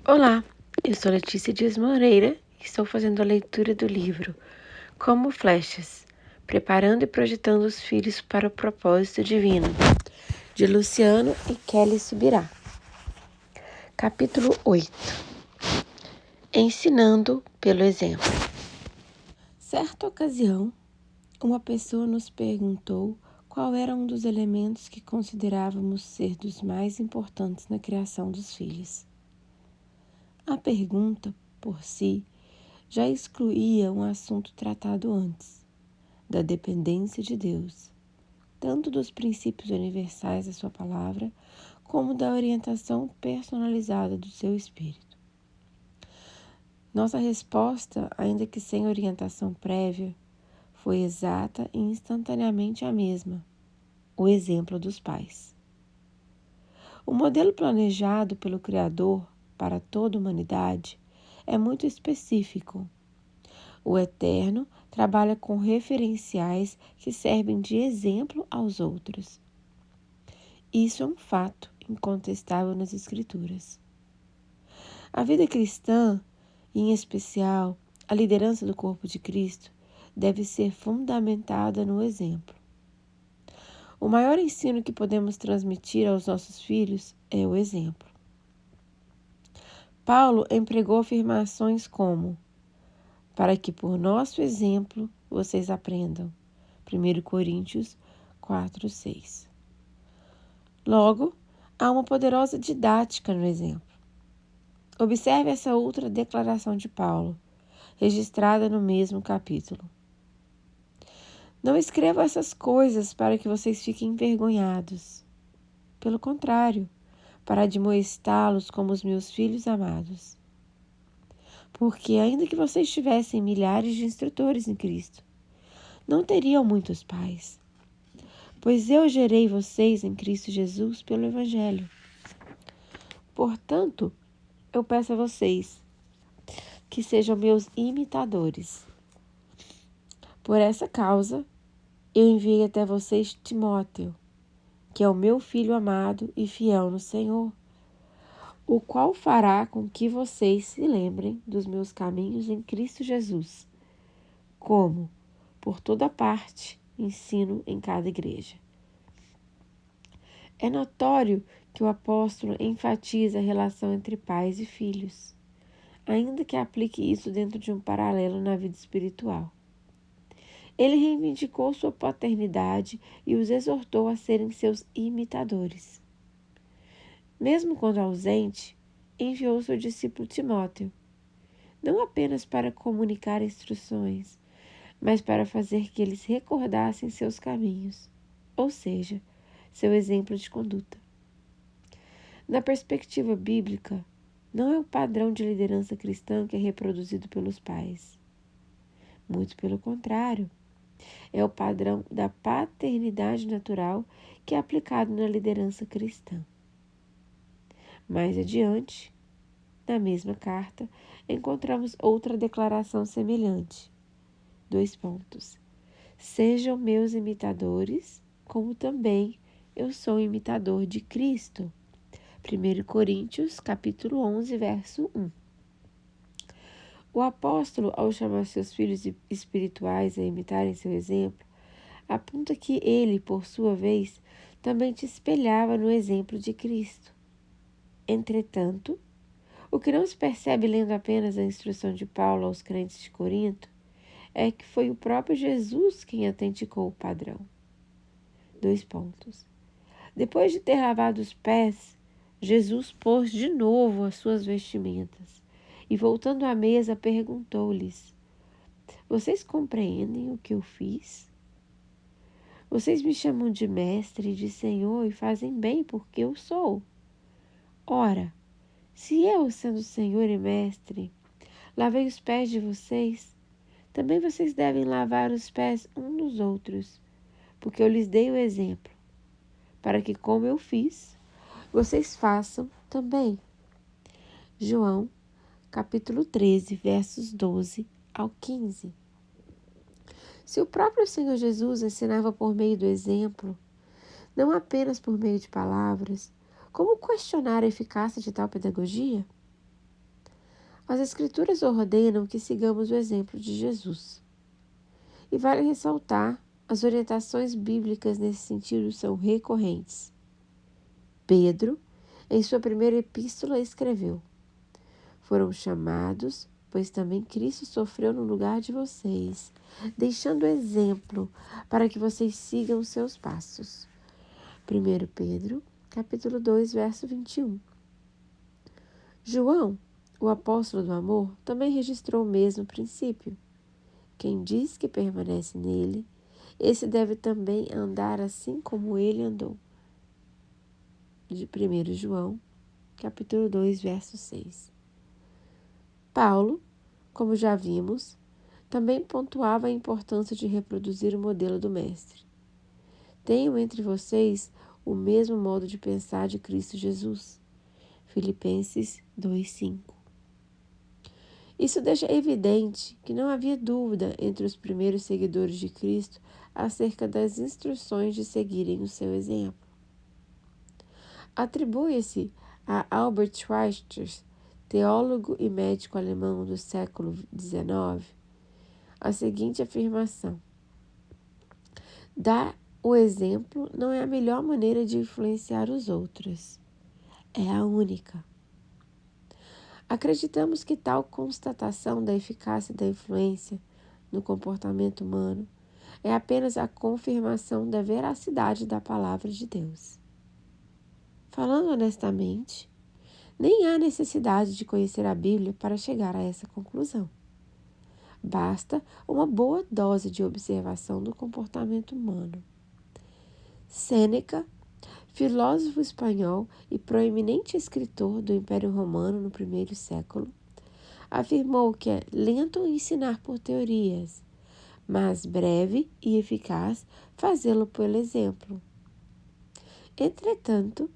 Olá, eu sou Letícia Dias Moreira e estou fazendo a leitura do livro Como Flechas, Preparando e Projetando os Filhos para o Propósito Divino, de Luciano e Kelly Subirá. Capítulo 8. Ensinando pelo exemplo. Certa ocasião, uma pessoa nos perguntou qual era um dos elementos que considerávamos ser dos mais importantes na criação dos filhos. A pergunta, por si, já excluía um assunto tratado antes, da dependência de Deus, tanto dos princípios universais da sua palavra, como da orientação personalizada do seu espírito. Nossa resposta, ainda que sem orientação prévia, foi exata e instantaneamente a mesma: o exemplo dos pais. O modelo planejado pelo Criador para toda a humanidade é muito específico. O Eterno trabalha com referenciais que servem de exemplo aos outros. Isso é um fato incontestável nas Escrituras. A vida cristã, e em especial a liderança do corpo de Cristo, deve ser fundamentada no exemplo. O maior ensino que podemos transmitir aos nossos filhos é o exemplo. Paulo empregou afirmações como: para que por nosso exemplo vocês aprendam. 1 Coríntios 4:6. Logo, há uma poderosa didática no exemplo. Observe essa outra declaração de Paulo, registrada no mesmo capítulo. Não escreva essas coisas para que vocês fiquem envergonhados. Pelo contrário, para admoestá-los como os meus filhos amados. Porque, ainda que vocês tivessem milhares de instrutores em Cristo, não teriam muitos pais, pois eu gerei vocês em Cristo Jesus pelo Evangelho. Portanto, eu peço a vocês que sejam meus imitadores. Por essa causa, eu enviei até vocês Timóteo, que é o meu filho amado e fiel no Senhor, o qual fará com que vocês se lembrem dos meus caminhos em Cristo Jesus, como, por toda parte, ensino em cada igreja. É notório que o apóstolo enfatiza a relação entre pais e filhos, ainda que aplique isso dentro de um paralelo na vida espiritual. Ele reivindicou sua paternidade e os exortou a serem seus imitadores. Mesmo quando ausente, enviou seu discípulo Timóteo, não apenas para comunicar instruções, mas para fazer que eles recordassem seus caminhos, ou seja, seu exemplo de conduta. Na perspectiva bíblica, não é o padrão de liderança cristã que é reproduzido pelos pais. Muito pelo contrário, é o padrão da paternidade natural que é aplicado na liderança cristã. Mais adiante, na mesma carta, encontramos outra declaração semelhante. 2 pontos. Sejam meus imitadores, como também eu sou imitador de Cristo. 1 Coríntios, capítulo 11, verso 1. O apóstolo, ao chamar seus filhos espirituais a imitarem seu exemplo, aponta que ele, por sua vez, também te espelhava no exemplo de Cristo. Entretanto, o que não se percebe lendo apenas a instrução de Paulo aos crentes de Corinto é que foi o próprio Jesus quem autenticou o padrão. 2 pontos. Depois de ter lavado os pés, Jesus pôs de novo as suas vestimentas e, voltando à mesa, perguntou-lhes: vocês compreendem o que eu fiz? Vocês me chamam de mestre e de senhor e fazem bem porque eu sou. Ora, se eu, sendo senhor e mestre, lavei os pés de vocês, também vocês devem lavar os pés uns dos outros, porque eu lhes dei o exemplo, para que, como eu fiz, vocês façam também. João, capítulo 13, versos 12 ao 15. Se o próprio Senhor Jesus ensinava por meio do exemplo, não apenas por meio de palavras, como questionar a eficácia de tal pedagogia? As Escrituras ordenam que sigamos o exemplo de Jesus. E vale ressaltar, as orientações bíblicas nesse sentido são recorrentes. Pedro, em sua primeira epístola, escreveu: foram chamados, pois também Cristo sofreu no lugar de vocês, deixando exemplo para que vocês sigam os seus passos. 1 Pedro, capítulo 2, verso 21. João, o apóstolo do amor, também registrou o mesmo princípio. Quem diz que permanece nele, esse deve também andar assim como ele andou. De 1 João, capítulo 2, verso 6. Paulo, como já vimos, também pontuava a importância de reproduzir o modelo do Mestre. Tenham entre vocês o mesmo modo de pensar de Cristo Jesus. Filipenses 2:5. Isso deixa evidente que não havia dúvida entre os primeiros seguidores de Cristo acerca das instruções de seguirem o seu exemplo. Atribui-se a Albert Schweitzer, teólogo e médico alemão do século XIX, a seguinte afirmação: dar o exemplo não é a melhor maneira de influenciar os outros, é a única. Acreditamos que tal constatação da eficácia da influência no comportamento humano é apenas a confirmação da veracidade da palavra de Deus. Falando honestamente, nem há necessidade de conhecer a Bíblia para chegar a essa conclusão. Basta uma boa dose de observação do comportamento humano. Sêneca, filósofo espanhol e proeminente escritor do Império Romano no primeiro século, afirmou que é lento ensinar por teorias, mas breve e eficaz fazê-lo pelo exemplo. Entretanto,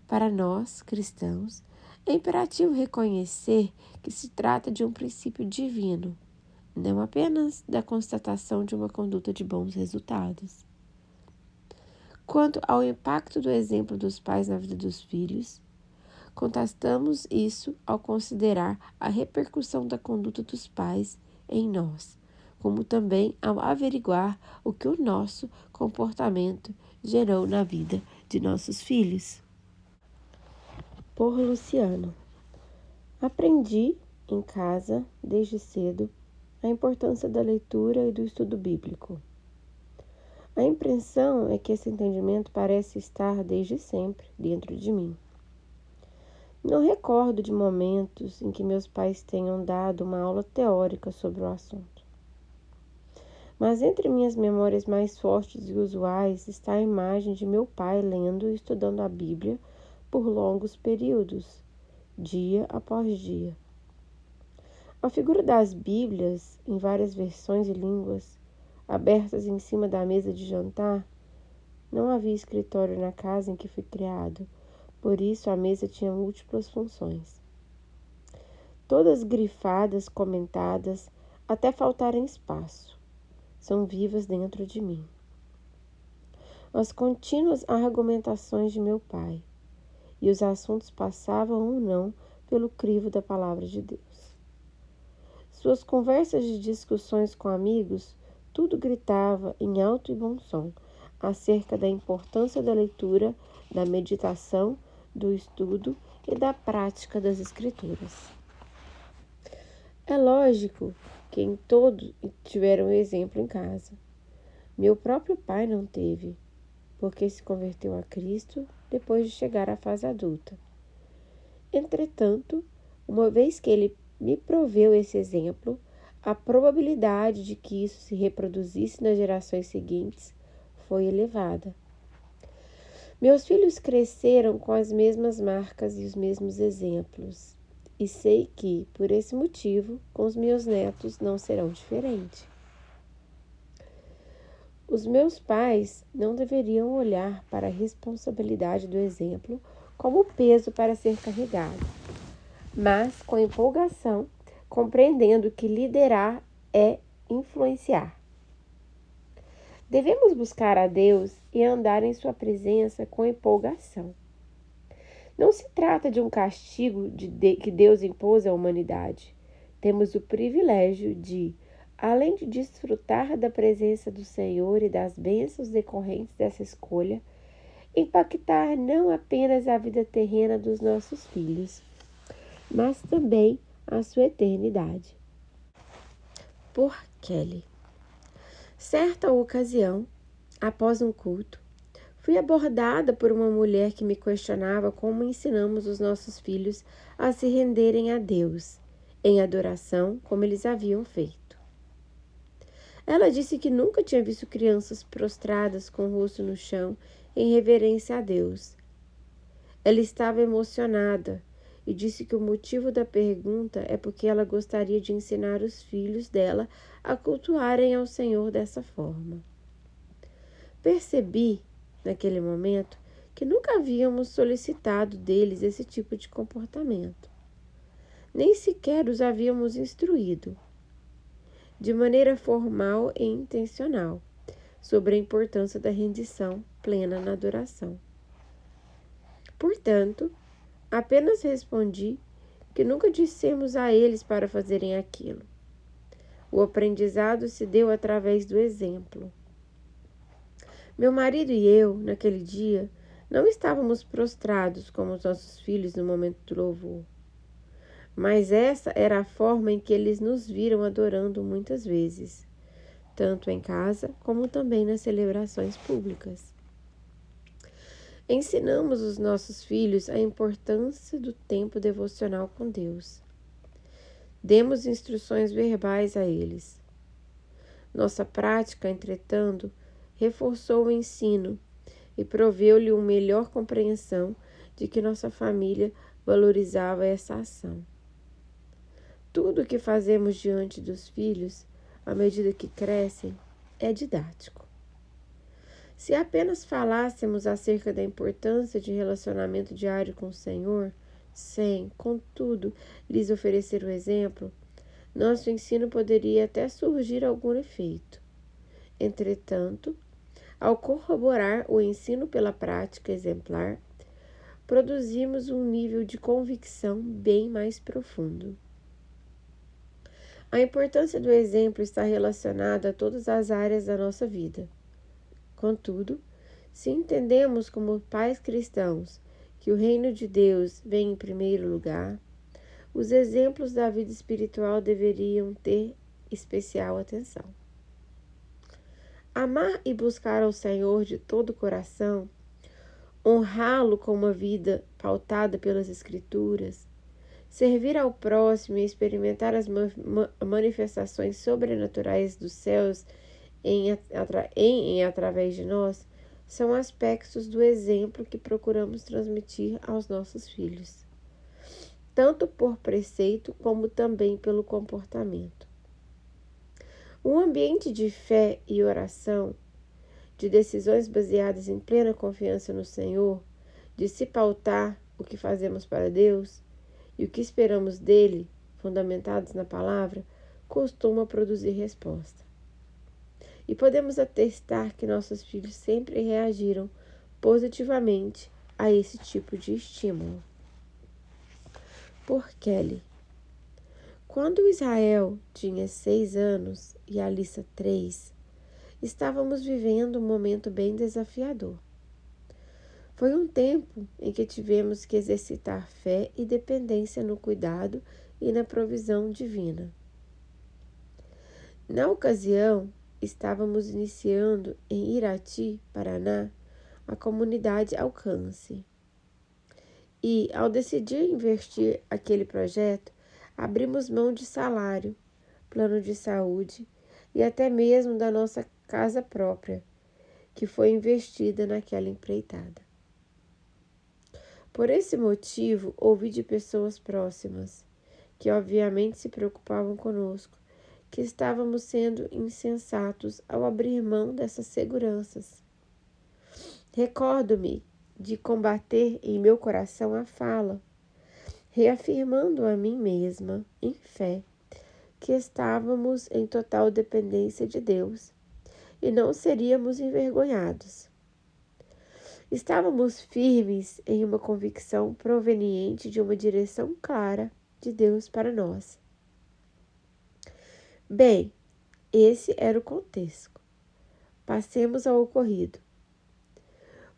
para nós, cristãos, é imperativo reconhecer que se trata de um princípio divino, não apenas da constatação de uma conduta de bons resultados. Quanto ao impacto do exemplo dos pais na vida dos filhos, contrastamos isso ao considerar a repercussão da conduta dos pais em nós, como também ao averiguar o que o nosso comportamento gerou na vida de nossos filhos. Por Luciano. Aprendi em casa, desde cedo, a importância da leitura e do estudo bíblico. A impressão é que esse entendimento parece estar desde sempre dentro de mim. Não recordo de momentos em que meus pais tenham dado uma aula teórica sobre o assunto. Mas entre minhas memórias mais fortes e usuais está a imagem de meu pai lendo e estudando a Bíblia por longos períodos, dia após dia. A figura das Bíblias, em várias versões e línguas, abertas em cima da mesa de jantar, não havia escritório na casa em que fui criado, por isso a mesa tinha múltiplas funções. Todas grifadas, comentadas, até faltarem espaço, são vivas dentro de mim. As contínuas argumentações de meu pai, e os assuntos passavam ou não pelo crivo da palavra de Deus. Suas conversas e discussões com amigos, tudo gritava em alto e bom som acerca da importância da leitura, da meditação, do estudo e da prática das Escrituras. É lógico que em todos tiveram um exemplo em casa. Meu próprio pai não teve, porque se converteu a Cristo depois de chegar à fase adulta. Entretanto, uma vez que ele me proveu esse exemplo, a probabilidade de que isso se reproduzisse nas gerações seguintes foi elevada. Meus filhos cresceram com as mesmas marcas e os mesmos exemplos, e sei que, por esse motivo, com os meus netos não serão diferentes. Os meus pais não deveriam olhar para a responsabilidade do exemplo como peso para ser carregado, mas com empolgação, compreendendo que liderar é influenciar. Devemos buscar a Deus e andar em sua presença com empolgação. Não se trata de um castigo que Deus impôs à humanidade, temos o privilégio de, além de desfrutar da presença do Senhor e das bênçãos decorrentes dessa escolha, impactar não apenas a vida terrena dos nossos filhos, mas também a sua eternidade. Por Kelly. Certa ocasião, após um culto, fui abordada por uma mulher que me questionava como ensinamos os nossos filhos a se renderem a Deus, em adoração, como eles haviam feito. Ela disse que nunca tinha visto crianças prostradas com o rosto no chão em reverência a Deus. Ela estava emocionada e disse que o motivo da pergunta é porque ela gostaria de ensinar os filhos dela a cultuarem ao Senhor dessa forma. Percebi, naquele momento, que nunca havíamos solicitado deles esse tipo de comportamento. Nem sequer os havíamos instruído, de maneira formal e intencional, sobre a importância da rendição plena na adoração. Portanto, apenas respondi que nunca dissemos a eles para fazerem aquilo. O aprendizado se deu através do exemplo. Meu marido e eu, naquele dia, não estávamos prostrados como os nossos filhos no momento do louvor. Mas essa era a forma em que eles nos viram adorando muitas vezes, tanto em casa como também nas celebrações públicas. Ensinamos os nossos filhos a importância do tempo devocional com Deus. Demos instruções verbais a eles. Nossa prática, entretanto, reforçou o ensino e proveu-lhe uma melhor compreensão de que nossa família valorizava essa ação. Tudo o que fazemos diante dos filhos, à medida que crescem, é didático. Se apenas falássemos acerca da importância de relacionamento diário com o Senhor, sem, contudo, lhes oferecer o exemplo, nosso ensino poderia até surgir algum efeito. Entretanto, ao corroborar o ensino pela prática exemplar, produzimos um nível de convicção bem mais profundo. A importância do exemplo está relacionada a todas as áreas da nossa vida. Contudo, se entendemos como pais cristãos que o reino de Deus vem em primeiro lugar, os exemplos da vida espiritual deveriam ter especial atenção. Amar e buscar ao Senhor de todo o coração, honrá-lo com uma vida pautada pelas Escrituras, servir ao próximo e experimentar as manifestações sobrenaturais dos céus em e através de nós, são aspectos do exemplo que procuramos transmitir aos nossos filhos, tanto por preceito como também pelo comportamento. Um ambiente de fé e oração, de decisões baseadas em plena confiança no Senhor, de se pautar o que fazemos para Deus e o que esperamos dele, fundamentados na palavra, costuma produzir resposta. E podemos atestar que nossos filhos sempre reagiram positivamente a esse tipo de estímulo. Por Kelly. Quando Israel tinha 6 anos e Alissa 3, estávamos vivendo um momento bem desafiador. Foi um tempo em que tivemos que exercitar fé e dependência no cuidado e na provisão divina. Na ocasião, estávamos iniciando em Irati, Paraná, a comunidade Alcance. E, ao decidir investir aquele projeto, abrimos mão de salário, plano de saúde e até mesmo da nossa casa própria, que foi investida naquela empreitada. Por esse motivo, ouvi de pessoas próximas, que obviamente se preocupavam conosco, que estávamos sendo insensatos ao abrir mão dessas seguranças. Recordo-me de combater em meu coração a fala, reafirmando a mim mesma, em fé, que estávamos em total dependência de Deus e não seríamos envergonhados. Estávamos firmes em uma convicção proveniente de uma direção clara de Deus para nós. Bem, esse era o contexto. Passemos ao ocorrido.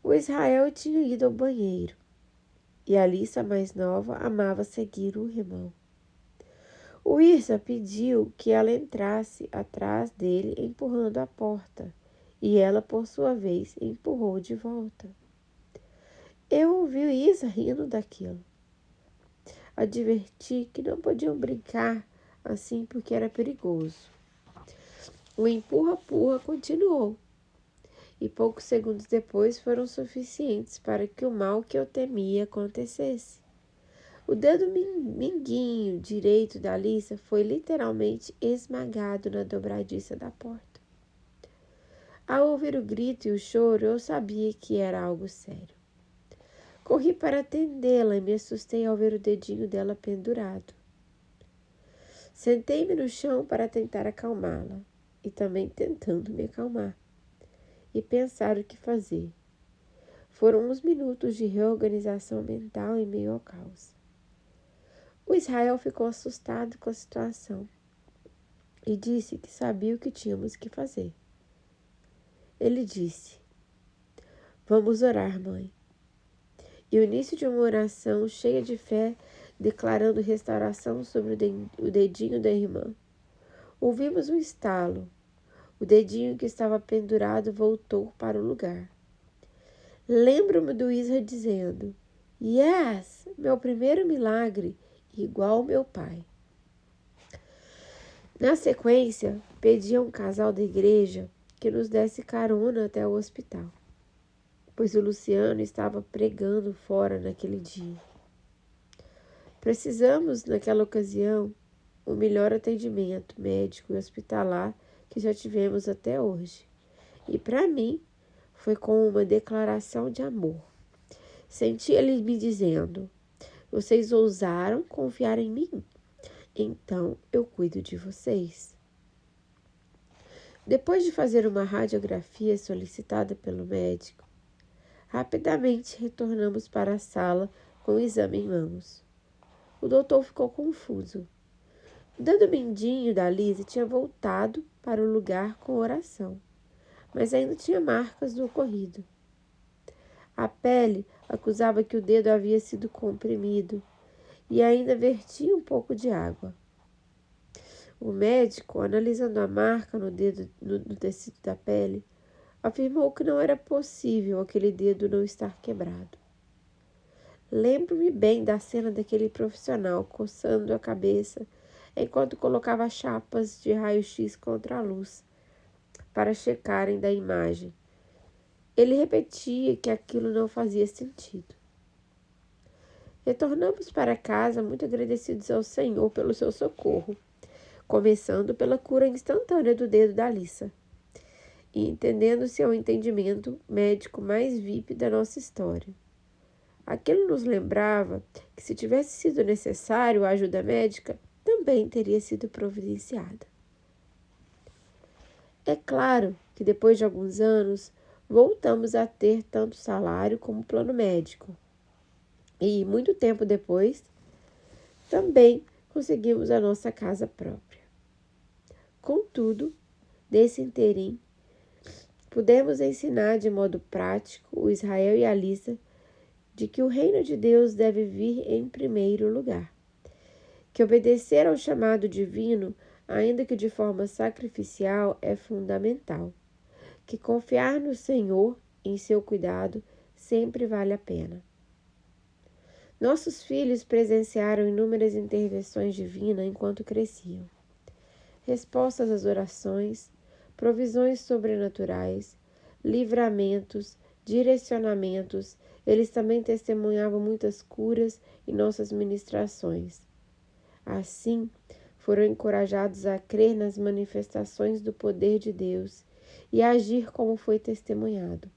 O Israel tinha ido ao banheiro e a Alissa, mais nova, amava seguir o irmão. O Irsa pediu que ela entrasse atrás dele, empurrando a porta, e ela, por sua vez, empurrou de volta. Eu ouvi o Irsa rindo daquilo. Adverti que não podiam brincar assim porque era perigoso. O empurra-purra continuou, e poucos segundos depois foram suficientes para que o mal que eu temia acontecesse. O dedo minguinho direito da Alissa foi literalmente esmagado na dobradiça da porta. Ao ouvir o grito e o choro, eu sabia que era algo sério. Corri para atendê-la e me assustei ao ver o dedinho dela pendurado. Sentei-me no chão para tentar acalmá-la e também tentando me acalmar e pensar o que fazer. Foram uns minutos de reorganização mental em meio ao caos. O Israel ficou assustado com a situação e disse que sabia o que tínhamos que fazer. Ele disse: "Vamos orar, mãe." E o início de uma oração cheia de fé, declarando restauração sobre o dedinho da irmã. Ouvimos um estalo. O dedinho que estava pendurado voltou para o lugar. Lembro-me do Isra dizendo: "Yes, meu primeiro milagre, igual ao meu pai." Na sequência, pedi a um casal da igreja que nos desse carona até o hospital, pois o Luciano estava pregando fora naquele dia. Precisamos, naquela ocasião, o melhor atendimento médico e hospitalar que já tivemos até hoje. E para mim, foi com uma declaração de amor. Senti ele me dizendo: "Vocês ousaram confiar em mim? Então eu cuido de vocês." Depois de fazer uma radiografia solicitada pelo médico, rapidamente retornamos para a sala com o exame em mãos. O doutor ficou confuso. O dedo mindinho da Lisa tinha voltado para o lugar com oração, mas ainda tinha marcas do ocorrido. A pele acusava que o dedo havia sido comprimido e ainda vertia um pouco de água. O médico, analisando a marca no dedo, no tecido da pele, afirmou que não era possível aquele dedo não estar quebrado. Lembro-me bem da cena daquele profissional coçando a cabeça enquanto colocava chapas de raio-x contra a luz para checarem da imagem. Ele repetia que aquilo não fazia sentido. Retornamos para casa muito agradecidos ao Senhor pelo seu socorro, começando pela cura instantânea do dedo da Alissa, e entendendo-se ao entendimento médico mais VIP da nossa história. Aquilo nos lembrava que, se tivesse sido necessário a ajuda médica, também teria sido providenciada. É claro que depois de alguns anos, voltamos a ter tanto salário como plano médico. E, muito tempo depois, também conseguimos a nossa casa própria. Contudo, nesse interim, pudemos ensinar de modo prático o Israel e a Alissa de que o reino de Deus deve vir em primeiro lugar, que obedecer ao chamado divino, ainda que de forma sacrificial, é fundamental, que confiar no Senhor, em seu cuidado, sempre vale a pena. Nossos filhos presenciaram inúmeras intervenções divinas enquanto cresciam. Respostas às orações, provisões sobrenaturais, livramentos, direcionamentos. Eles também testemunhavam muitas curas em nossas ministrações. Assim, foram encorajados a crer nas manifestações do poder de Deus e a agir como foi testemunhado.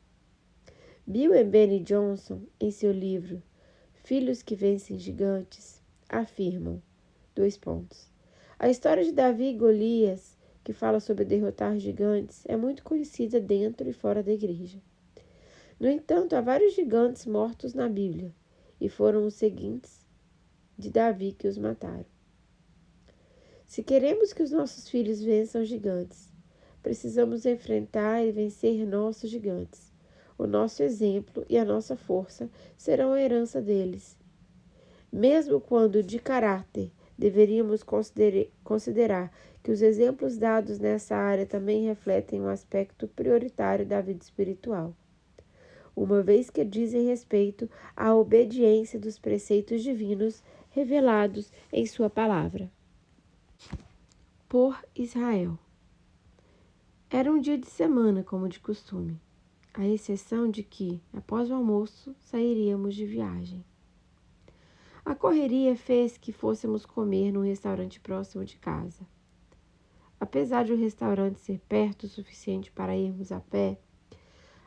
Bill e Benny Johnson, em seu livro Filhos que Vencem Gigantes, afirmam, a história de Davi e Golias, que fala sobre derrotar gigantes, é muito conhecida dentro e fora da igreja. No entanto, há vários gigantes mortos na Bíblia, e foram os seguintes de Davi que os mataram. Se queremos que os nossos filhos vençam gigantes, precisamos enfrentar e vencer nossos gigantes. O nosso exemplo e a nossa força serão a herança deles. Mesmo quando de caráter, deveríamos considerar que os exemplos dados nessa área também refletem um aspecto prioritário da vida espiritual, uma vez que dizem respeito à obediência dos preceitos divinos revelados em sua palavra. Por Israel. Era um dia de semana, como de costume, à exceção de que, após o almoço, sairíamos de viagem. A correria fez que fôssemos comer num restaurante próximo de casa. Apesar de o restaurante ser perto o suficiente para irmos a pé,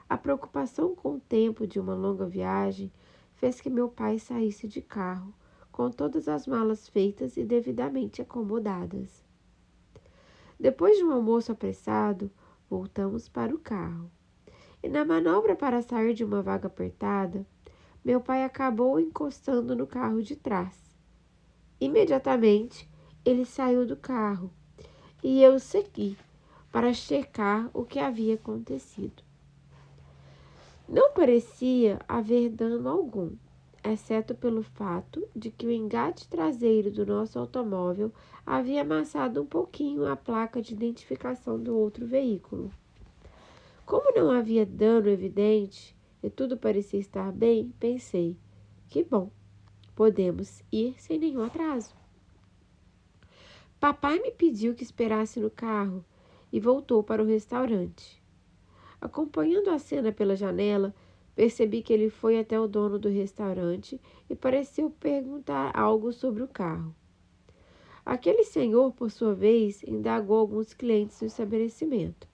a preocupação com o tempo de uma longa viagem fez que meu pai saísse de carro, com todas as malas feitas e devidamente acomodadas. Depois de um almoço apressado, voltamos para o carro. E na manobra para sair de uma vaga apertada, meu pai acabou encostando no carro de trás. Imediatamente, ele saiu do carro e eu segui para checar o que havia acontecido. Não parecia haver dano algum, exceto pelo fato de que o engate traseiro do nosso automóvel havia amassado um pouquinho a placa de identificação do outro veículo. Como não havia dano evidente e tudo parecia estar bem, pensei: que bom, podemos ir sem nenhum atraso. Papai me pediu que esperasse no carro e voltou para o restaurante. Acompanhando a cena pela janela, percebi que ele foi até o dono do restaurante e pareceu perguntar algo sobre o carro. Aquele senhor, por sua vez, indagou alguns clientes do estabelecimento.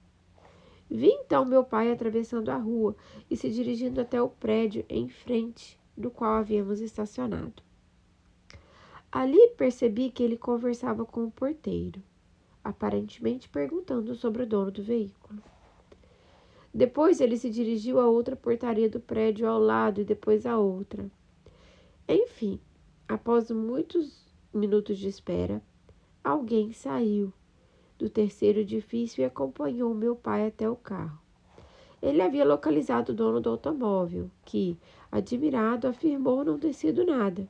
Vi então meu pai atravessando a rua e se dirigindo até o prédio em frente do qual havíamos estacionado. Ali percebi que ele conversava com o porteiro, aparentemente perguntando sobre o dono do veículo. Depois ele se dirigiu a outra portaria do prédio ao lado e depois a outra. Enfim, após muitos minutos de espera, alguém saiu do terceiro edifício e acompanhou meu pai até o carro. Ele havia localizado o dono do automóvel, que, admirado, afirmou não ter sido nada.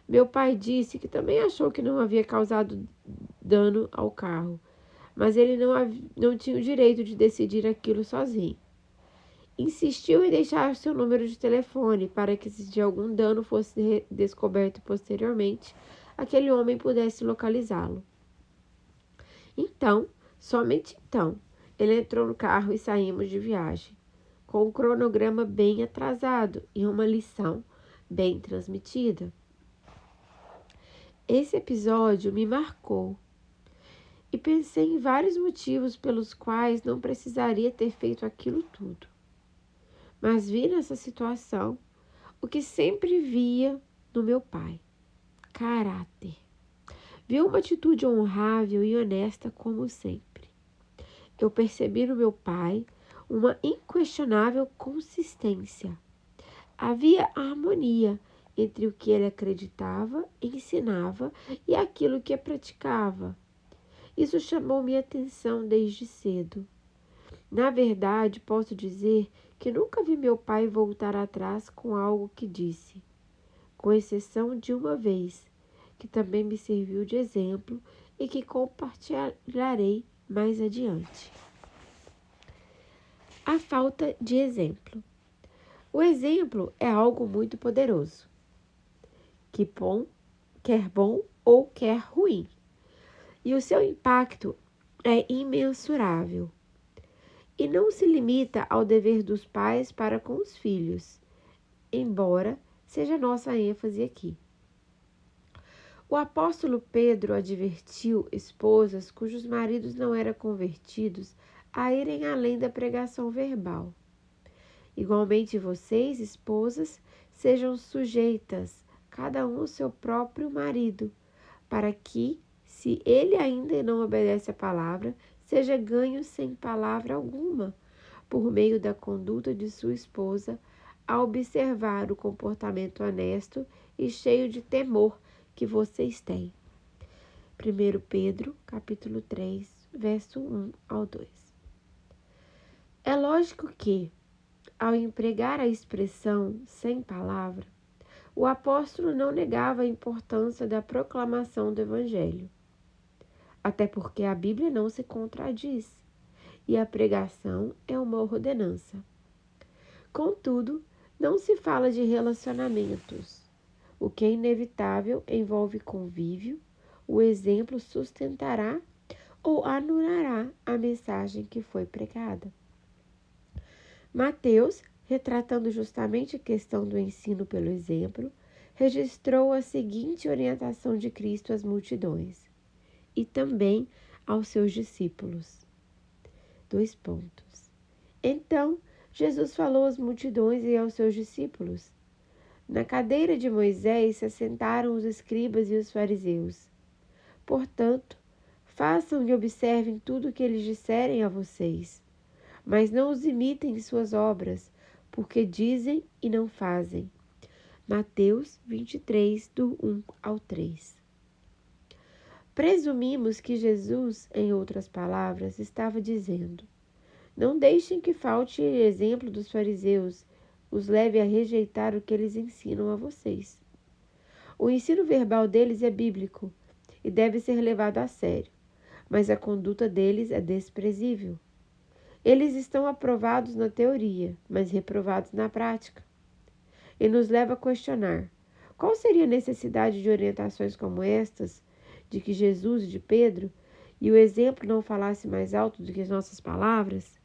Meu pai disse que também achou que não havia causado dano ao carro, mas ele não tinha o direito de decidir aquilo sozinho. Insistiu em deixar seu número de telefone para que, se de algum dano fosse descoberto posteriormente, aquele homem pudesse localizá-lo. Então, somente então, ele entrou no carro e saímos de viagem, com um cronograma bem atrasado e uma lição bem transmitida. Esse episódio me marcou e pensei em vários motivos pelos quais não precisaria ter feito aquilo tudo. Mas vi nessa situação o que sempre via no meu pai: caráter. Vi uma atitude honrável e honesta como sempre. Eu percebi no meu pai uma inquestionável consistência. Havia harmonia entre o que ele acreditava, ensinava e aquilo que praticava. Isso chamou minha atenção desde cedo. Na verdade, posso dizer que nunca vi meu pai voltar atrás com algo que disse, com exceção de uma vez, que também me serviu de exemplo e que compartilharei mais adiante. A falta de exemplo. O exemplo é algo muito poderoso, quer bom ou quer ruim, e o seu impacto é imensurável. E não se limita ao dever dos pais para com os filhos, embora seja nossa ênfase aqui. O apóstolo Pedro advertiu esposas cujos maridos não eram convertidos a irem além da pregação verbal. Igualmente vocês, esposas, sejam sujeitas, cada um ao seu próprio marido, para que, se ele ainda não obedece à palavra, seja ganho sem palavra alguma, por meio da conduta de sua esposa, a observar o comportamento honesto e cheio de temor que vocês têm. 1 Pedro, capítulo 3, verso 1 ao 2. É lógico que, ao empregar a expressão sem palavra, o apóstolo não negava a importância da proclamação do Evangelho, até porque a Bíblia não se contradiz e a pregação é uma ordenança. Contudo, não se fala de relacionamentos. O que é inevitável envolve convívio, o exemplo sustentará ou anulará a mensagem que foi pregada. Mateus, retratando justamente a questão do ensino pelo exemplo, registrou a seguinte orientação de Cristo às multidões e também aos seus discípulos. 2 pontos. Então, Jesus falou às multidões e aos seus discípulos. Na cadeira de Moisés se assentaram os escribas e os fariseus. Portanto, façam e observem tudo o que eles disserem a vocês, mas não os imitem em suas obras, porque dizem e não fazem. Mateus 23, do 1 ao 3. Presumimos que Jesus, em outras palavras, estava dizendo: não deixem que falte exemplo dos fariseus, os leve a rejeitar o que eles ensinam a vocês. O ensino verbal deles é bíblico e deve ser levado a sério, mas a conduta deles é desprezível. Eles estão aprovados na teoria, mas reprovados na prática. E nos leva a questionar: qual seria a necessidade de orientações como estas, de que Jesus e de Pedro, e o exemplo não falasse mais alto do que as nossas palavras?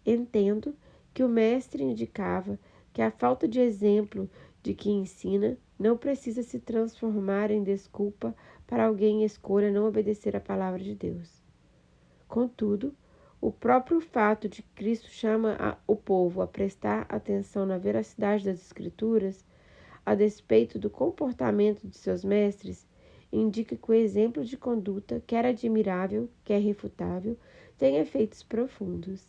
Entendo que o mestre indicava que a falta de exemplo de que ensina não precisa se transformar em desculpa para alguém escolha não obedecer à palavra de Deus. Contudo, o próprio fato de que Cristo chama o povo a prestar atenção na veracidade das Escrituras, a despeito do comportamento de seus mestres, indica que o exemplo de conduta, quer admirável, quer refutável, tem efeitos profundos.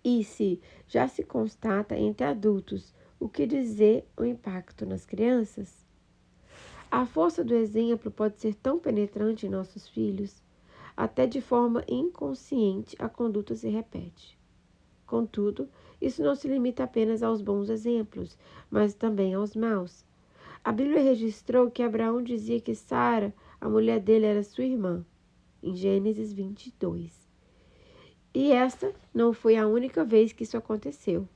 E se já se constata entre adultos, o que dizer o impacto nas crianças? A força do exemplo pode ser tão penetrante em nossos filhos, até de forma inconsciente a conduta se repete. Contudo, isso não se limita apenas aos bons exemplos, mas também aos maus. A Bíblia registrou que Abraão dizia que Sara, a mulher dele, era sua irmã, em Gênesis 22. E essa não foi a única vez que isso aconteceu.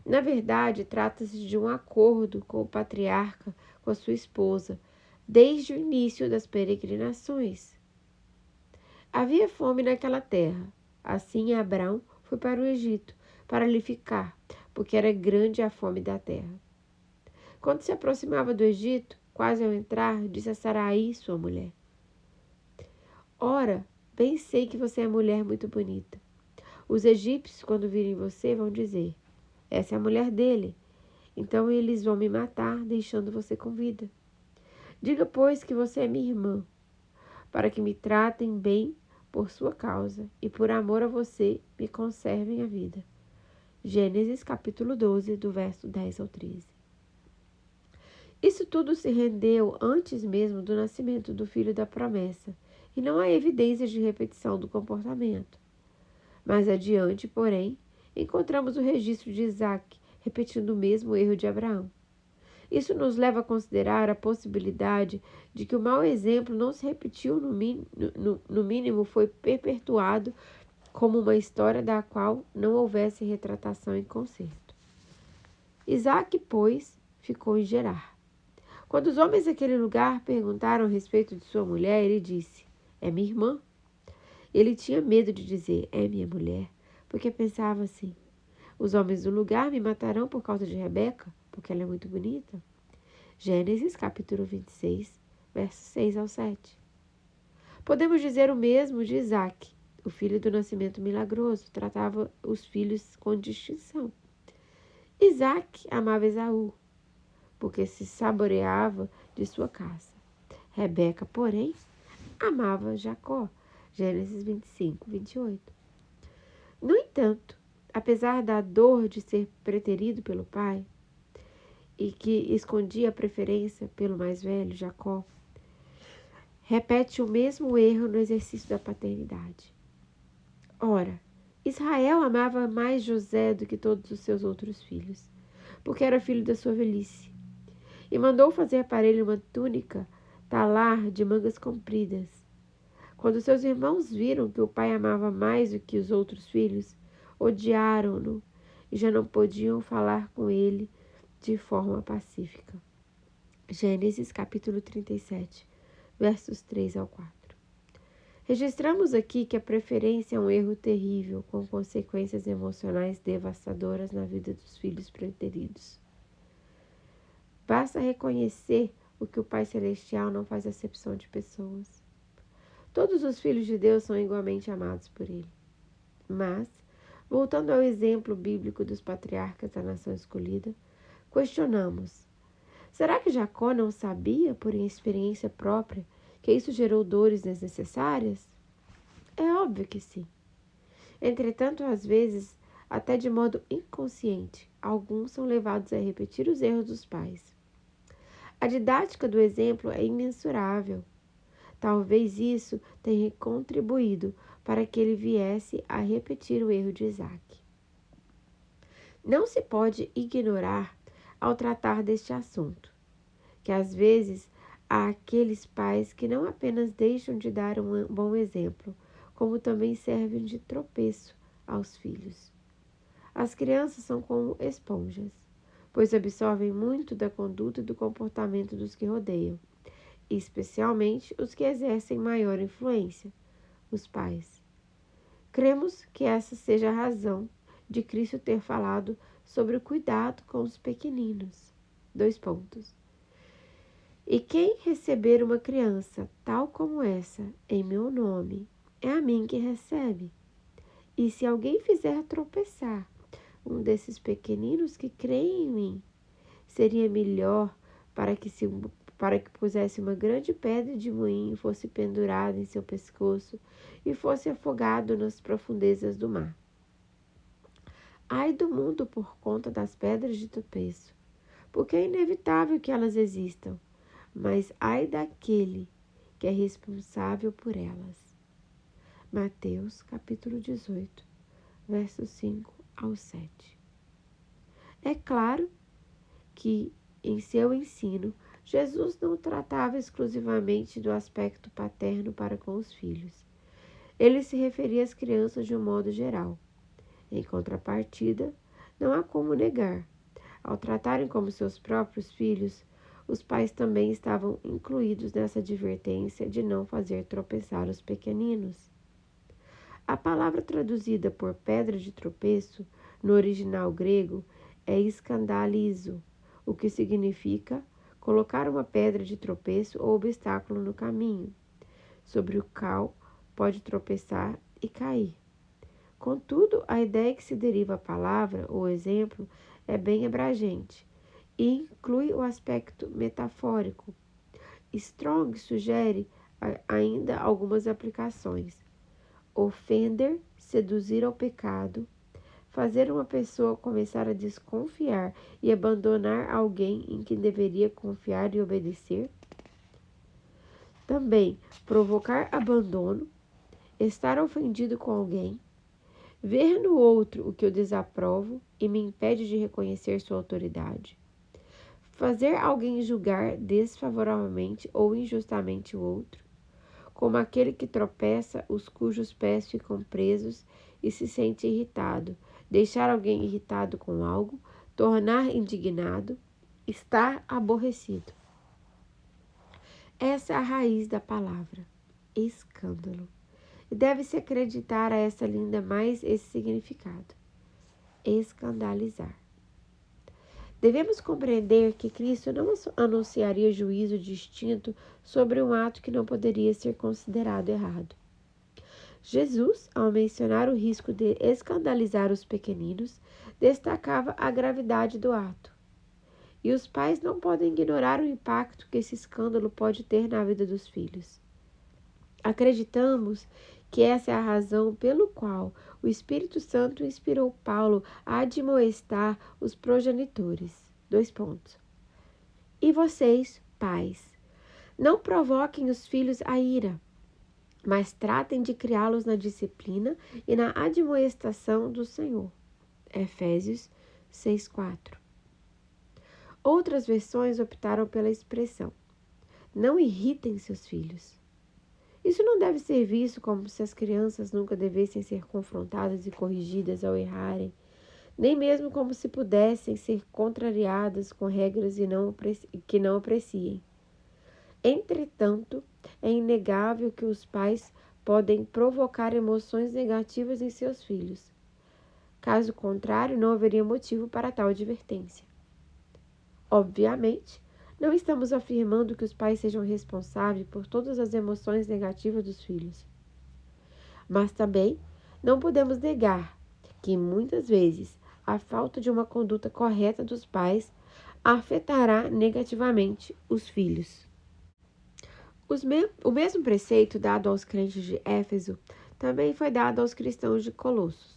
Na verdade, trata-se de um acordo com o patriarca, com a sua esposa, desde o início das peregrinações. Havia fome naquela terra. Assim, Abraão foi para o Egito, para ali ficar, porque era grande a fome da terra. Quando se aproximava do Egito, quase ao entrar, disse a Sarai, sua mulher: ora, bem sei que você é mulher muito bonita. Os egípcios, quando virem você, vão dizer: essa é a mulher dele. Então eles vão me matar, deixando você com vida. Diga, pois, que você é minha irmã, para que me tratem bem por sua causa e por amor a você me conservem a vida. Gênesis capítulo 12, do verso 10 ao 13. Isso tudo se rendeu antes mesmo do nascimento do filho da promessa, e não há evidências de repetição do comportamento. Mais adiante, porém, encontramos o registro de Isaac, repetindo o mesmo erro de Abraão. Isso nos leva a considerar a possibilidade de que o mau exemplo não se repetiu, no mínimo foi perpetuado como uma história da qual não houvesse retratação e conserto. Isaac, pois, ficou em Gerar. Quando os homens daquele lugar perguntaram a respeito de sua mulher, ele disse: é minha irmã. Ele tinha medo de dizer: é minha mulher, porque pensava assim: os homens do lugar me matarão por causa de Rebeca, porque ela é muito bonita. Gênesis capítulo 26, versos 6 ao 7. Podemos dizer o mesmo de Isaac, o filho do nascimento milagroso, tratava os filhos com distinção. Isaac amava Esaú, porque se saboreava de sua caça. Rebeca, porém, amava Jacó. Gênesis 25, 28. No entanto, apesar da dor de ser preterido pelo pai, e que escondia a preferência pelo mais velho, Jacó, repete o mesmo erro no exercício da paternidade. Ora, Israel amava mais José do que todos os seus outros filhos, porque era filho da sua velhice, e mandou fazer para ele uma túnica talar de mangas compridas. Quando seus irmãos viram que o pai amava mais do que os outros filhos, odiaram-no e já não podiam falar com ele de forma pacífica. Gênesis capítulo 37, versos 3 ao 4. Registramos aqui que a preferência é um erro terrível, com consequências emocionais devastadoras na vida dos filhos preteridos. Basta reconhecer o que o Pai Celestial não faz acepção de pessoas. Todos os filhos de Deus são igualmente amados por Ele. Mas, voltando ao exemplo bíblico dos patriarcas da nação escolhida, questionamos: será que Jacó não sabia, por experiência própria, que isso gerou dores desnecessárias? É óbvio que sim. Entretanto, às vezes, até de modo inconsciente, alguns são levados a repetir os erros dos pais. A didática do exemplo é imensurável. Talvez isso tenha contribuído para que ele viesse a repetir o erro de Isaac. Não se pode ignorar, ao tratar deste assunto, que às vezes há aqueles pais que não apenas deixam de dar um bom exemplo, como também servem de tropeço aos filhos. As crianças são como esponjas, pois absorvem muito da conduta e do comportamento dos que rodeiam, especialmente os que exercem maior influência, os pais. Cremos que essa seja a razão de Cristo ter falado sobre o cuidado com os pequeninos. E quem receber uma criança tal como essa, em meu nome, é a mim que recebe. E se alguém fizer tropeçar um desses pequeninos que creem em mim, seria melhor para que pusesse uma grande pedra de moinho e fosse pendurado em seu pescoço e fosse afogado nas profundezas do mar. Ai do mundo por conta das pedras de tropeço, porque é inevitável que elas existam, mas ai daquele que é responsável por elas. Mateus capítulo 18, versos 5 ao 7. É claro que, em seu ensino, Jesus não tratava exclusivamente do aspecto paterno para com os filhos. Ele se referia às crianças de um modo geral. Em contrapartida, não há como negar. Ao tratarem como seus próprios filhos, os pais também estavam incluídos nessa advertência de não fazer tropeçar os pequeninos. A palavra traduzida por pedra de tropeço, no original grego, é escandalizo, o que significa colocar uma pedra de tropeço ou obstáculo no caminho, sobre o qual pode tropeçar e cair. Contudo, a ideia que se deriva à palavra ou exemplo é bem abrangente e inclui o aspecto metafórico. Strong sugere ainda algumas aplicações. Ofender, seduzir ao pecado, fazer uma pessoa começar a desconfiar e abandonar alguém em quem deveria confiar e obedecer. Também provocar abandono, estar ofendido com alguém, ver no outro o que eu desaprovo e me impede de reconhecer sua autoridade, fazer alguém julgar desfavoravelmente ou injustamente o outro, como aquele que tropeça, os cujos pés ficam presos e se sente irritado, deixar alguém irritado com algo, tornar indignado, estar aborrecido. Essa é a raiz da palavra, escândalo. E deve-se acreditar a essa linda mais esse significado, escandalizar. Devemos compreender que Cristo não anunciaria juízo distinto sobre um ato que não poderia ser considerado errado. Jesus, ao mencionar o risco de escandalizar os pequeninos, destacava a gravidade do ato. E os pais não podem ignorar o impacto que esse escândalo pode ter na vida dos filhos. Acreditamos que essa é a razão pelo qual o Espírito Santo inspirou Paulo a admoestar os progenitores. E vocês, pais, Não provoquem os filhos à ira, mas tratem de criá-los na disciplina e na admoestação do Senhor. Efésios 6:4. Outras versões optaram pela expressão: não irritem seus filhos. Isso não deve ser visto como se as crianças nunca devessem ser confrontadas e corrigidas ao errarem, nem mesmo como se pudessem ser contrariadas com regras que não apreciem. Entretanto, é inegável que os pais podem provocar emoções negativas em seus filhos. Caso contrário, não haveria motivo para tal advertência. Obviamente, não estamos afirmando que os pais sejam responsáveis por todas as emoções negativas dos filhos. Mas também não podemos negar que, muitas vezes, a falta de uma conduta correta dos pais afetará negativamente os filhos. O mesmo preceito dado aos crentes de Éfeso também foi dado aos cristãos de Colossos.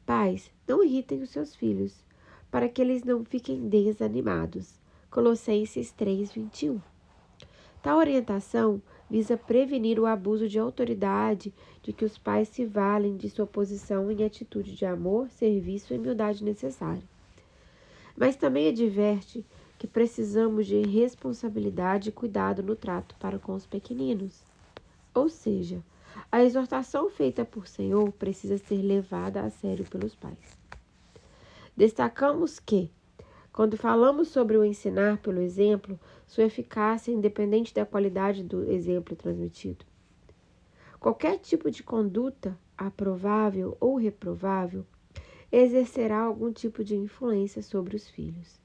Pais, não irritem os seus filhos, para que eles não fiquem desanimados. Colossenses 3:21. Tal orientação visa prevenir o abuso de autoridade de que os pais se valem de sua posição em atitude de amor, serviço e humildade necessária. Mas também adverte que precisamos de responsabilidade e cuidado no trato para com os pequeninos. Ou seja, a exortação feita por Senhor precisa ser levada a sério pelos pais. Destacamos que, quando falamos sobre o ensinar pelo exemplo, sua eficácia é independente da qualidade do exemplo transmitido. Qualquer tipo de conduta, aprovável ou reprovável, exercerá algum tipo de influência sobre os filhos.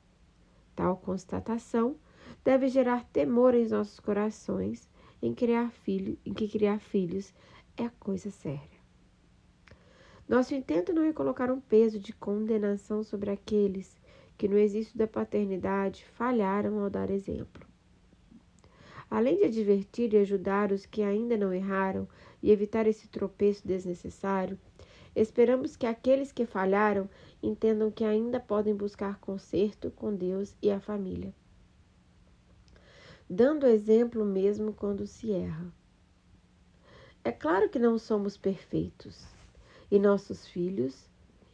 Tal constatação deve gerar temor em nossos corações em que criar filhos é a coisa séria. Nosso intento não é colocar um peso de condenação sobre aqueles que no exercício da paternidade falharam ao dar exemplo. Além de advertir e ajudar os que ainda não erraram e evitar esse tropeço desnecessário, esperamos que aqueles que falharam entendam que ainda podem buscar conserto com Deus e a família, dando exemplo mesmo quando se erra. É claro que não somos perfeitos, e nossos filhos,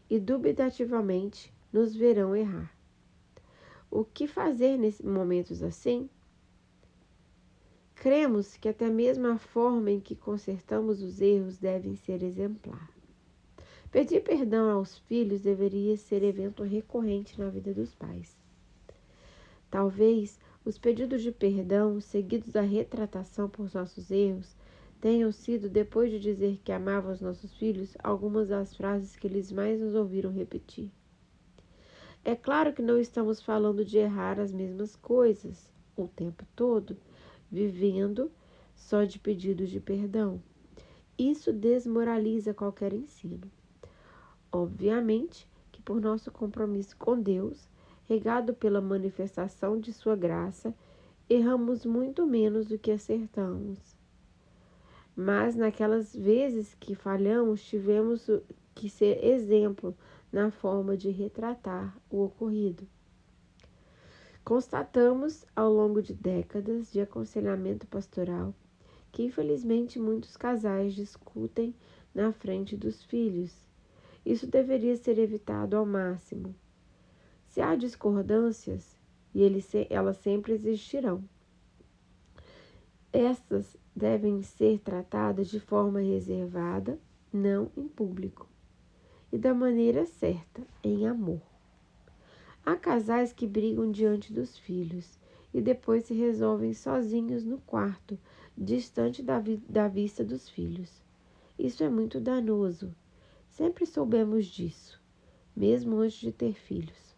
indubitavelmente, nos verão errar. O que fazer nesses momentos assim? Cremos que até mesmo a forma em que consertamos os erros deve ser exemplar. Pedir perdão aos filhos deveria ser evento recorrente na vida dos pais. Talvez os pedidos de perdão, seguidos da retratação por nossos erros, tenham sido, depois de dizer que amavam os nossos filhos, algumas das frases que eles mais nos ouviram repetir. É claro que não estamos falando de errar as mesmas coisas o tempo todo, vivendo só de pedidos de perdão. Isso desmoraliza qualquer ensino. Obviamente que por nosso compromisso com Deus, regado pela manifestação de sua graça, erramos muito menos do que acertamos. Mas naquelas vezes que falhamos, tivemos que ser exemplo na forma de retratar o ocorrido. Constatamos, ao longo de décadas de aconselhamento pastoral, que infelizmente muitos casais discutem na frente dos filhos. Isso deveria ser evitado ao máximo. Se há discordâncias, e elas sempre existirão, estas devem ser tratadas de forma reservada, não em público, e da maneira certa, em amor. Há casais que brigam diante dos filhos e depois se resolvem sozinhos no quarto, distante da vista dos filhos. Isso é muito danoso. Sempre soubemos disso, mesmo antes de ter filhos,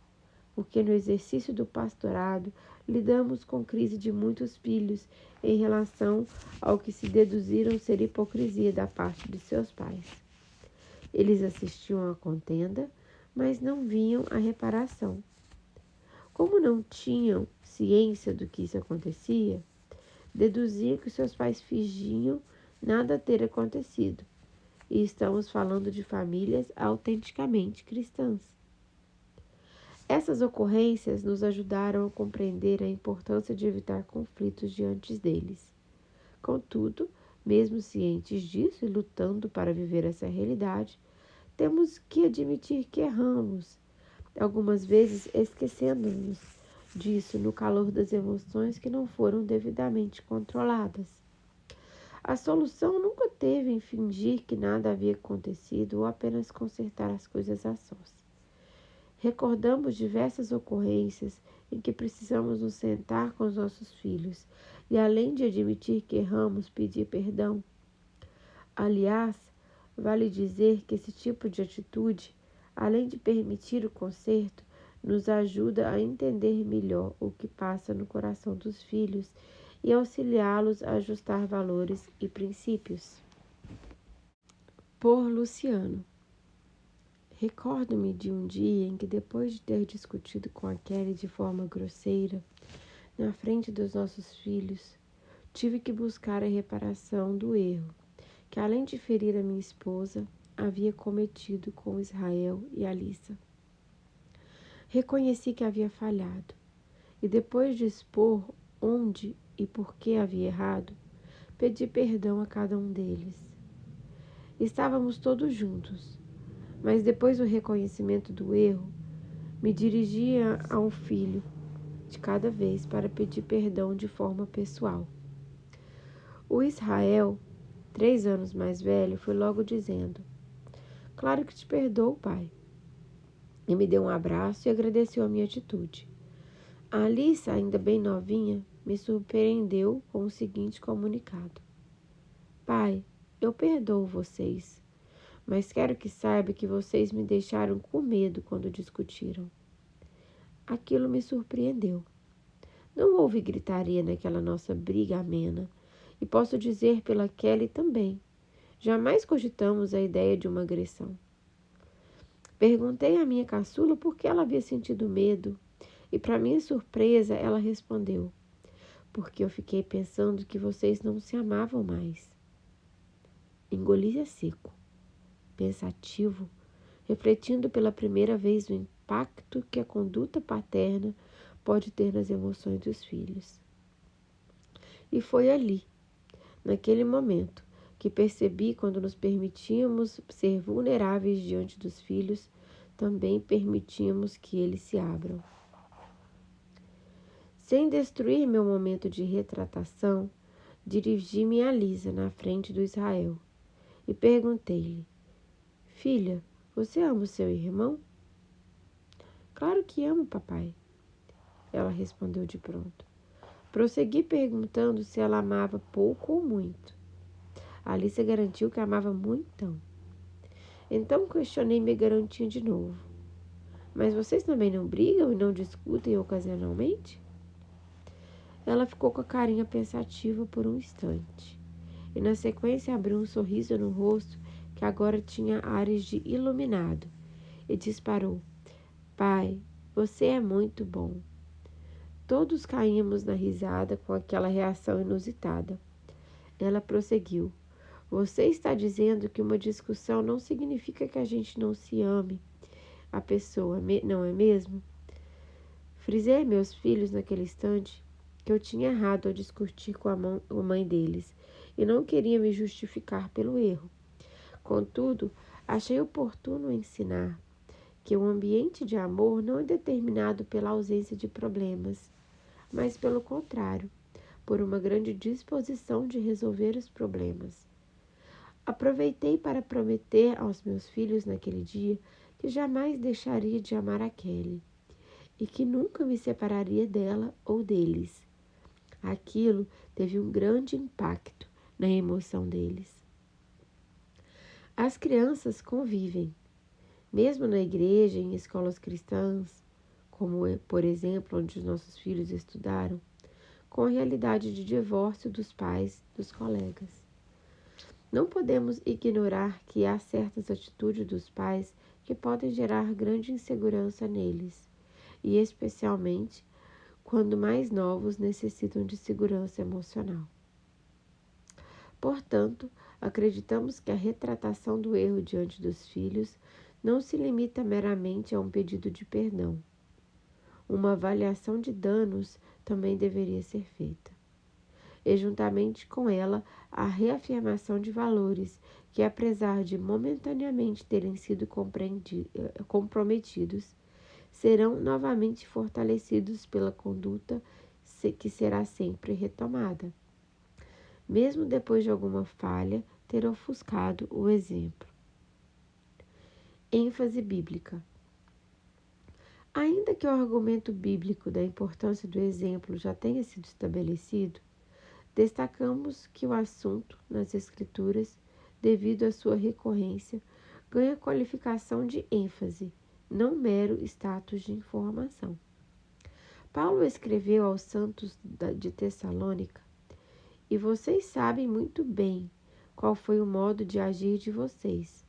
porque no exercício do pastorado lidamos com crise de muitos filhos em relação ao que se deduziram ser hipocrisia da parte de seus pais. Eles assistiam à contenda, mas não viam a reparação. Como não tinham ciência do que isso acontecia, deduziam que seus pais fingiam nada ter acontecido. E estamos falando de famílias autenticamente cristãs. Essas ocorrências nos ajudaram a compreender a importância de evitar conflitos diante deles. Contudo, mesmo cientes disso e lutando para viver essa realidade, temos que admitir que erramos, algumas vezes esquecendo-nos disso no calor das emoções que não foram devidamente controladas. A solução nunca teve em fingir que nada havia acontecido ou apenas consertar as coisas a sós. Recordamos diversas ocorrências em que precisamos nos sentar com os nossos filhos e, além de admitir que erramos, pedir perdão. Aliás, vale dizer que esse tipo de atitude, além de permitir o conserto, nos ajuda a entender melhor o que passa no coração dos filhos e auxiliá-los a ajustar valores e princípios. Por Luciano. Recordo-me de um dia em que, depois de ter discutido com a Kelly de forma grosseira, na frente dos nossos filhos, tive que buscar a reparação do erro que, além de ferir a minha esposa, havia cometido com Israel e Alissa. Reconheci que havia falhado, e depois de expor onde e por que havia errado, pedi perdão a cada um deles. Estávamos todos juntos, mas depois do reconhecimento do erro, me dirigia a um filho de cada vez para pedir perdão de forma pessoal. O Israel, 3 anos mais velho, foi logo dizendo: "Claro que te perdoo, pai." E me deu um abraço e agradeceu a minha atitude. A Alissa, ainda bem novinha, me surpreendeu com o seguinte comunicado: "Pai, eu perdoo vocês, mas quero que saiba que vocês me deixaram com medo quando discutiram." Aquilo me surpreendeu. Não houve gritaria naquela nossa briga amena, e posso dizer pela Kelly também. Jamais cogitamos a ideia de uma agressão. Perguntei à minha caçula por que ela havia sentido medo, e, para minha surpresa, ela respondeu: "Porque eu fiquei pensando que vocês não se amavam mais." Engoli a seco, pensativo, refletindo pela primeira vez o impacto que a conduta paterna pode ter nas emoções dos filhos. E foi ali, naquele momento, que percebi quando nos permitimos ser vulneráveis diante dos filhos, também permitimos que eles se abram. Sem destruir meu momento de retratação, dirigi-me a Lisa na frente do Israel e perguntei-lhe: "Filha, você ama o seu irmão?" "Claro que amo, papai," ela respondeu de pronto. Prossegui perguntando se ela amava pouco ou muito. A Alice garantiu que amava muitão. Então questionei minha garantia de novo: "Mas vocês também não brigam e não discutem ocasionalmente?" Ela ficou com a carinha pensativa por um instante, e na sequência abriu um sorriso no rosto que agora tinha ares de iluminado, e disparou: "Pai, você é muito bom." Todos caímos na risada com aquela reação inusitada. Ela prosseguiu: "Você está dizendo que uma discussão não significa que a gente não se ame a pessoa, não é mesmo?" Frisei a meus filhos naquele instante que eu tinha errado ao discutir com a mãe deles e não queria me justificar pelo erro. Contudo, achei oportuno ensinar que o ambiente de amor não é determinado pela ausência de problemas, mas pelo contrário, por uma grande disposição de resolver os problemas. Aproveitei para prometer aos meus filhos naquele dia que jamais deixaria de amar a Kelly e que nunca me separaria dela ou deles. Aquilo teve um grande impacto na emoção deles. As crianças convivem, mesmo na igreja e em escolas cristãs, como, por exemplo, onde os nossos filhos estudaram, com a realidade de divórcio dos pais dos colegas. Não podemos ignorar que há certas atitudes dos pais que podem gerar grande insegurança neles, e especialmente quando mais novos necessitam de segurança emocional. Portanto, acreditamos que a retratação do erro diante dos filhos não se limita meramente a um pedido de perdão. uma avaliação de danos também deveria ser feita. E juntamente com ela, a reafirmação de valores que, apesar de momentaneamente terem sido comprometidos, serão novamente fortalecidos pela conduta que será sempre retomada, mesmo depois de alguma falha ter ofuscado o exemplo. ênfase bíblica. Ainda que o argumento bíblico da importância do exemplo já tenha sido estabelecido, destacamos que o assunto nas Escrituras, devido à sua recorrência, ganha qualificação de ênfase, não mero status de informação. Paulo escreveu aos santos de Tessalônica: "E vocês sabem muito bem qual foi o modo de agir de vocês,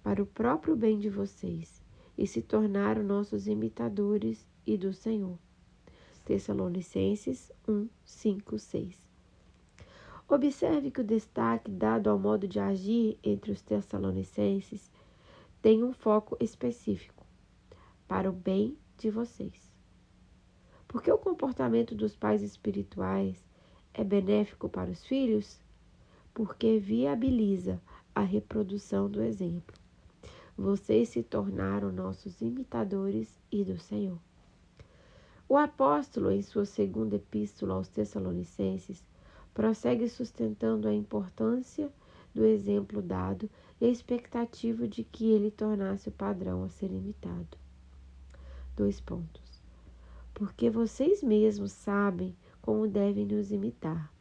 para o próprio bem de vocês, e se tornaram nossos imitadores e do Senhor." Tessalonicenses 1, 5, 6. Observe que o destaque dado ao modo de agir entre os tessalonicenses tem um foco específico, para o bem de vocês. Porque o comportamento dos pais espirituais é benéfico para os filhos? Porque viabiliza a reprodução do exemplo. Vocês se tornaram nossos imitadores e do Senhor. O apóstolo, em sua segunda epístola aos Tessalonicenses, prossegue sustentando a importância do exemplo dado e a expectativa de que ele tornasse o padrão a ser imitado. 2 pontos. Porque vocês mesmos sabem como devem nos imitar,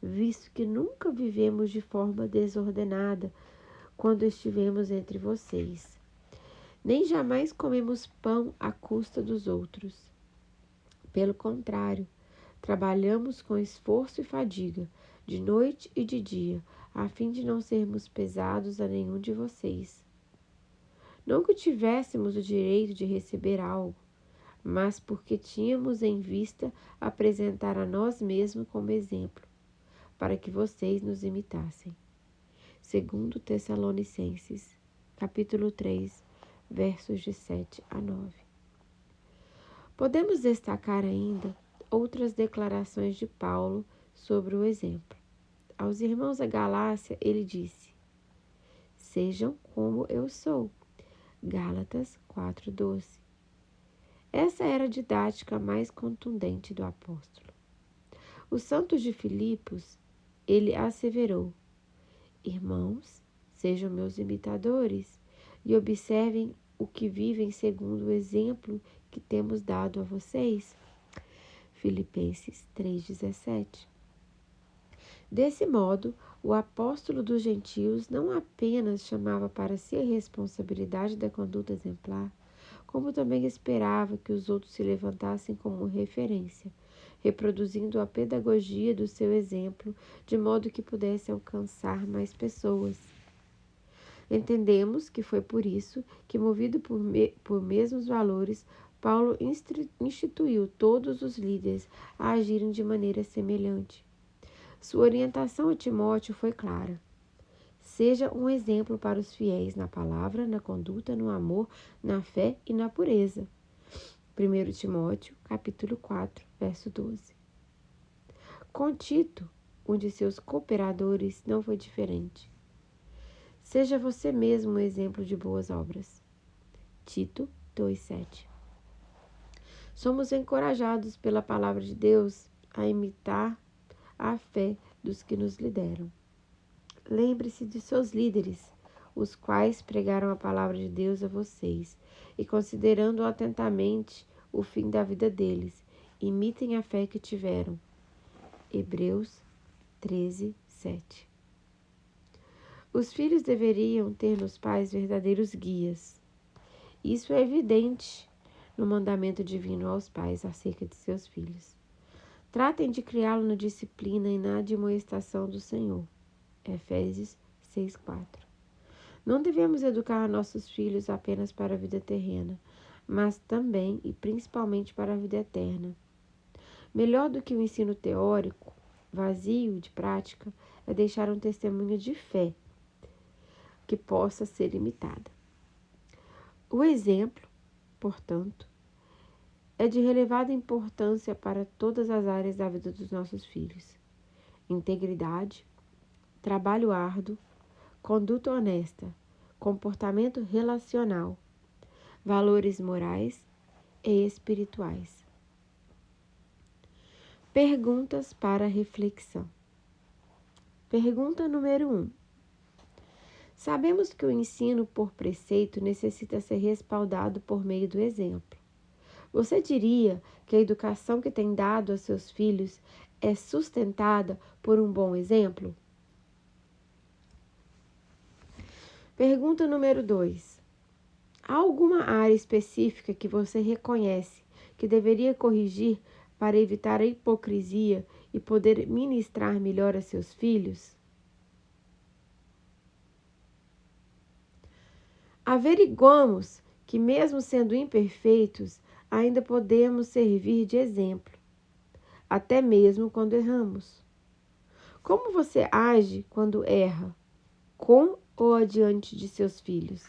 visto que nunca vivemos de forma desordenada quando estivemos entre vocês, nem jamais comemos pão à custa dos outros. Pelo contrário, trabalhamos com esforço e fadiga, de noite e de dia, a fim de não sermos pesados a nenhum de vocês. Não que tivéssemos o direito de receber algo, mas porque tínhamos em vista apresentar a nós mesmos como exemplo, para que vocês nos imitassem. 2 Tessalonicenses, capítulo 3, versos de 7 a 9. Podemos destacar ainda outras declarações de Paulo sobre o exemplo. Aos irmãos da Galácia, ele disse: "Sejam como eu sou." Gálatas 4:12. Essa era a didática mais contundente do apóstolo. Os santos de Filipos, ele asseverou: "Irmãos, sejam meus imitadores e observem o que vivem segundo o exemplo que temos dado a vocês." Filipenses 3:17. Desse modo, o apóstolo dos gentios não apenas chamava para si a responsabilidade da conduta exemplar, como também esperava que os outros se levantassem como referência, reproduzindo a pedagogia do seu exemplo, de modo que pudesse alcançar mais pessoas. Entendemos que foi por isso que, movido por mesmos valores, Paulo instituiu todos os líderes a agirem de maneira semelhante. Sua orientação a Timóteo foi clara: seja um exemplo para os fiéis na palavra, na conduta, no amor, na fé e na pureza. 1 Timóteo, capítulo 4, verso 12. Com Tito, um de seus cooperadores, não foi diferente. Seja você mesmo um exemplo de boas obras. Tito 2:7. Somos encorajados pela palavra de Deus a imitar a fé dos que nos lideram. Lembre-se de seus líderes, os quais pregaram a palavra de Deus a vocês, e considerando atentamente o fim da vida deles, imitem a fé que tiveram. Hebreus 13:7. Os filhos deveriam ter nos pais verdadeiros guias. Isso é evidente no mandamento divino aos pais acerca de seus filhos. Tratem de criá-lo na disciplina e na admoestação do Senhor. Efésios 6:4. Não devemos educar nossos filhos apenas para a vida terrena, mas também e principalmente para a vida eterna. Melhor do que o ensino teórico, vazio de prática, é deixar um testemunho de fé que possa ser imitada. O exemplo, portanto, é de relevada importância para todas as áreas da vida dos nossos filhos. Integridade, trabalho árduo, conduta honesta, comportamento relacional, valores morais e espirituais. Perguntas para reflexão. Pergunta número 1. Sabemos que o ensino por preceito necessita ser respaldado por meio do exemplo. Você diria que a educação que tem dado a seus filhos é sustentada por um bom exemplo? Pergunta número 2. Há alguma área específica que você reconhece que deveria corrigir para evitar a hipocrisia e poder ministrar melhor a seus filhos? Averiguamos que, mesmo sendo imperfeitos, ainda podemos servir de exemplo, até mesmo quando erramos. Como você age quando erra, com ou adiante de seus filhos?